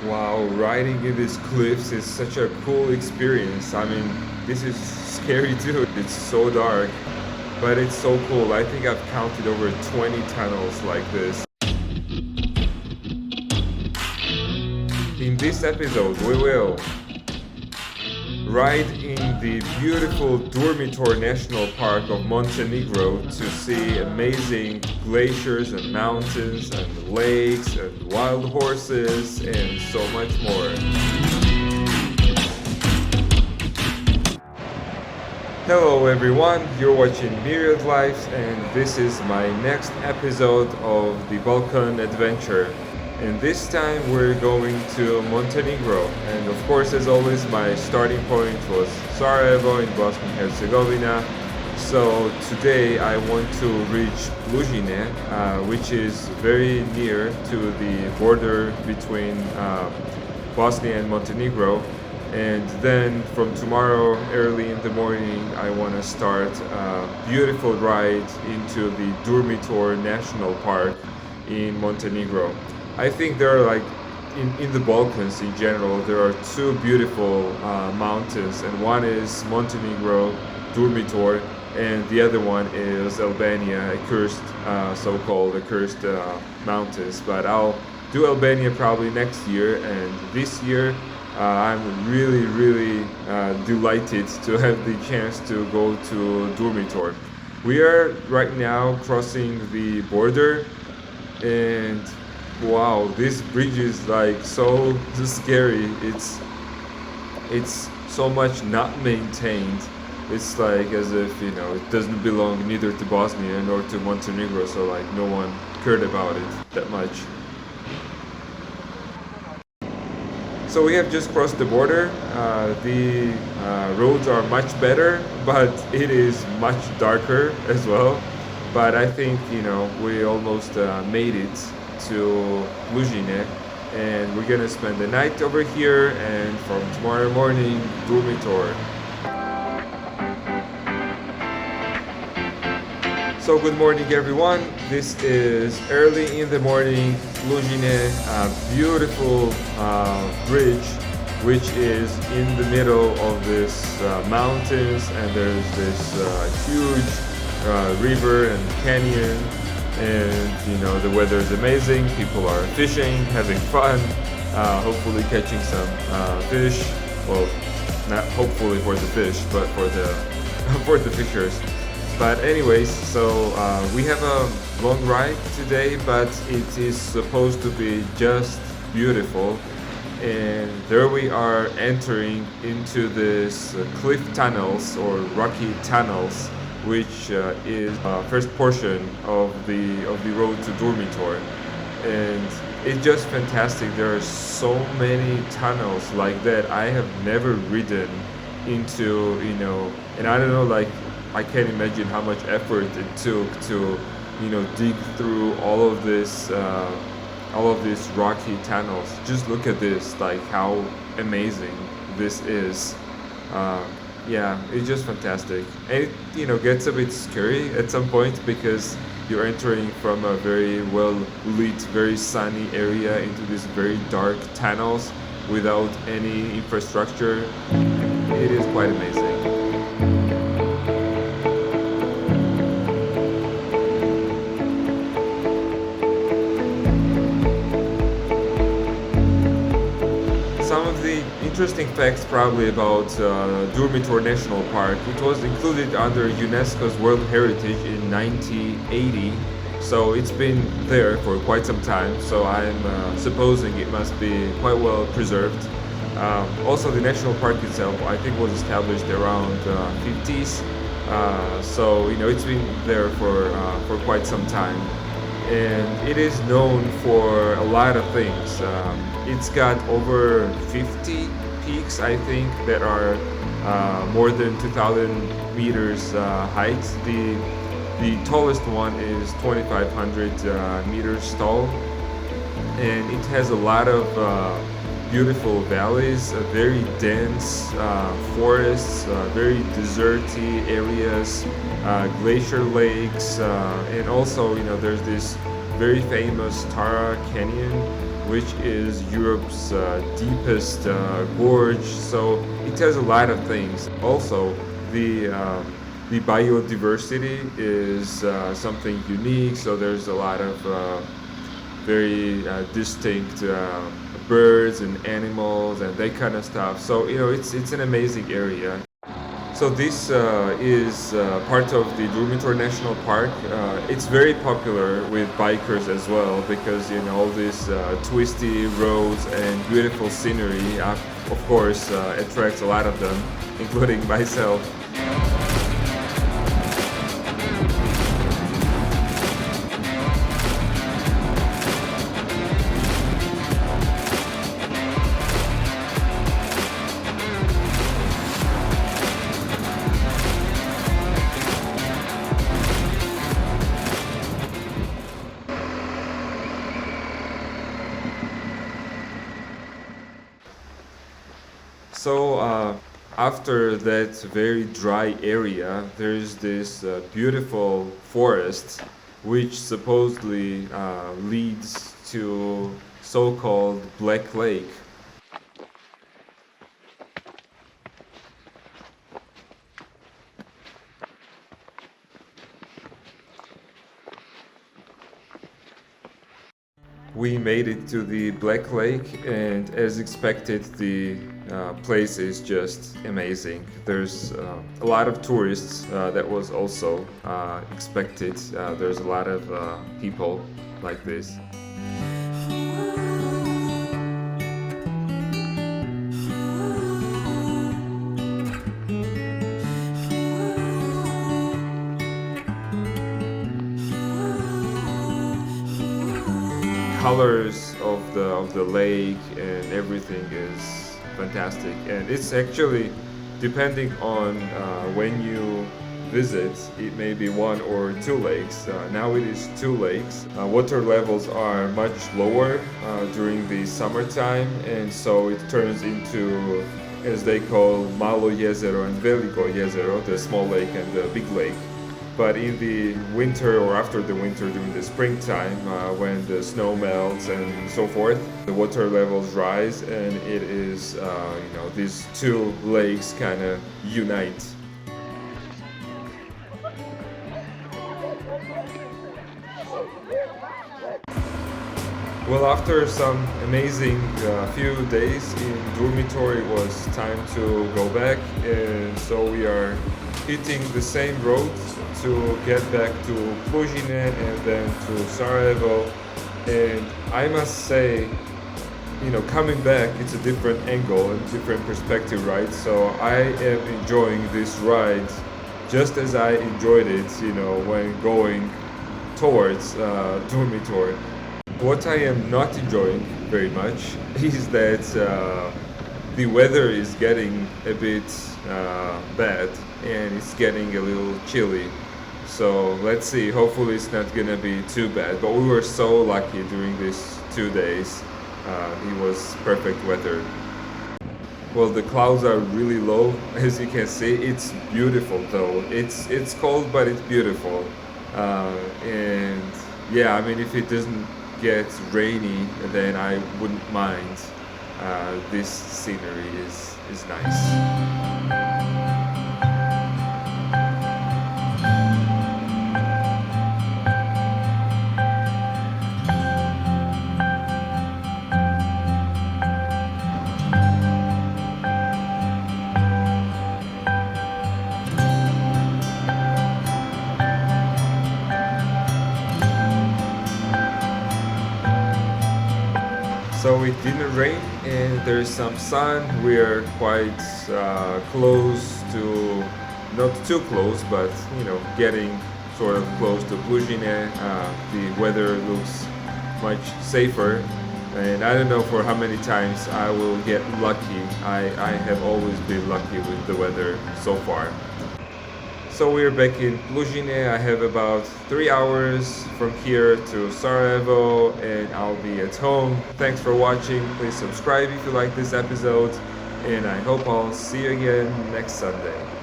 Wow, riding in these cliffs is such a cool experience. I mean, this is scary too. It's so dark, but it's so cool. I think I've counted over 20 tunnels like this. In this episode, we will ride in the beautiful Durmitor National Park of Montenegro to see amazing glaciers and mountains and lakes and wild horses and so much more. Hello everyone, you're watching Myriad Lives and this is my next episode of the Balkan adventure. And this time we're going to Montenegro, and of course, as always, my starting point was Sarajevo in Bosnia and Herzegovina. So today I want to reach Lujine, which is very near to the border between Bosnia and Montenegro. And then from tomorrow early in the morning I want to start a beautiful ride into the Durmitor National Park in Montenegro. I think there are in the Balkans in general, there are two beautiful mountains, and one is Montenegro, Durmitor, and the other one is Albania, so-called accursed mountains. But I'll do Albania probably next year, and this year I'm really delighted to have the chance to go to Durmitor. We are right now crossing the border, and wow, this bridge is like so scary. It's so much not maintained. It's like as if it doesn't belong neither to Bosnia nor to Montenegro, so like no one cared about it that much. So we have just crossed the border. The roads are much better, but it is much darker as well. But I think we almost made it to Lujine, and we're gonna spend the night over here, and from tomorrow morning, Durmitor. So good morning everyone, this is early in the morning, Lujine, a beautiful bridge which is in the middle of this mountains, and there's this huge river and canyon. And the weather is amazing, people are fishing, having fun, hopefully catching some fish. Well, not hopefully for the fish, but for the for the fishers. But anyways, so we have a long ride today, but it is supposed to be just beautiful. And there we are entering into this cliff tunnels or rocky tunnels, which is first portion of the road to Durmitor, and it's just fantastic. There are so many tunnels like that I have never ridden into, and I don't know, like I can't imagine how much effort it took to, dig through all of these rocky tunnels. Just look at this, like how amazing this is. Yeah, it's just fantastic, and it gets a bit scary at some point because you're entering from a very well lit, very sunny area into these very dark tunnels without any infrastructure. It is quite amazing. Some of the interesting facts probably about Durmitor National Park. It was included under UNESCO's World Heritage in 1980, so it's been there for quite some time, so I'm supposing it must be quite well preserved. Also, the national park itself, I think, was established around 50s, so it's been there for quite some time. And it is known for a lot of things. It's got over 50 peaks, I think, that are more than 2,000 meters height. The tallest one is 2,500 meters tall, and it has a lot of beautiful valleys, very dense forests, very deserty areas, glacier lakes, and also there's this very famous Tara Canyon, which is Europe's deepest gorge. So it has a lot of things. Also, the biodiversity is something unique. So there's a lot of very distinct birds and animals and that kind of stuff. So it's an amazing area. So this is part of the Durmitor National Park. It's very popular with bikers as well because all these twisty roads and beautiful scenery, of course, attracts a lot of them, including myself. So after that very dry area, there's this beautiful forest which supposedly leads to so-called Black Lake. We made it to the Black Lake, and as expected, the place is just amazing. There's a lot of tourists, that was also expected. There's a lot of people like this. Colors of the lake and everything is fantastic, and it's actually depending on when you visit, it may be one or two lakes. Now it is two lakes. Water levels are much lower during the summertime, and so it turns into, as they call, Malo Jezero and Veliko Jezero, the small lake and the big lake. But in the winter or after the winter, during the springtime, when the snow melts and so forth, the water levels rise, and it is, these two lakes kind of unite. Well, after some amazing few days in Durmitor, it was time to go back, and so we are hitting the same road to get back to Plujine and then to Sarajevo. And I must say, coming back, it's a different angle and different perspective, right? So I am enjoying this ride just as I enjoyed it, when going towards Durmitor. What I am not enjoying very much is that the weather is getting a bit bad, and it's getting a little chilly. So let's see, hopefully it's not gonna be too bad. But we were so lucky during these 2 days. It was perfect weather. Well, the clouds are really low, as you can see. It's beautiful though. It's cold, but it's beautiful. And yeah, I mean, if it doesn't get rainy, then I wouldn't mind. This scenery is nice. So it didn't rain and there's some sun. We're quite close to, not too close, but getting sort of close to Plujine. The weather looks much safer, and I don't know for how many times I will get lucky. I have always been lucky with the weather so far. So we're back in Plujine. I have about 3 hours from here to Sarajevo, and I'll be at home. Thanks for watching. Please subscribe if you like this episode, and I hope I'll see you again next Sunday.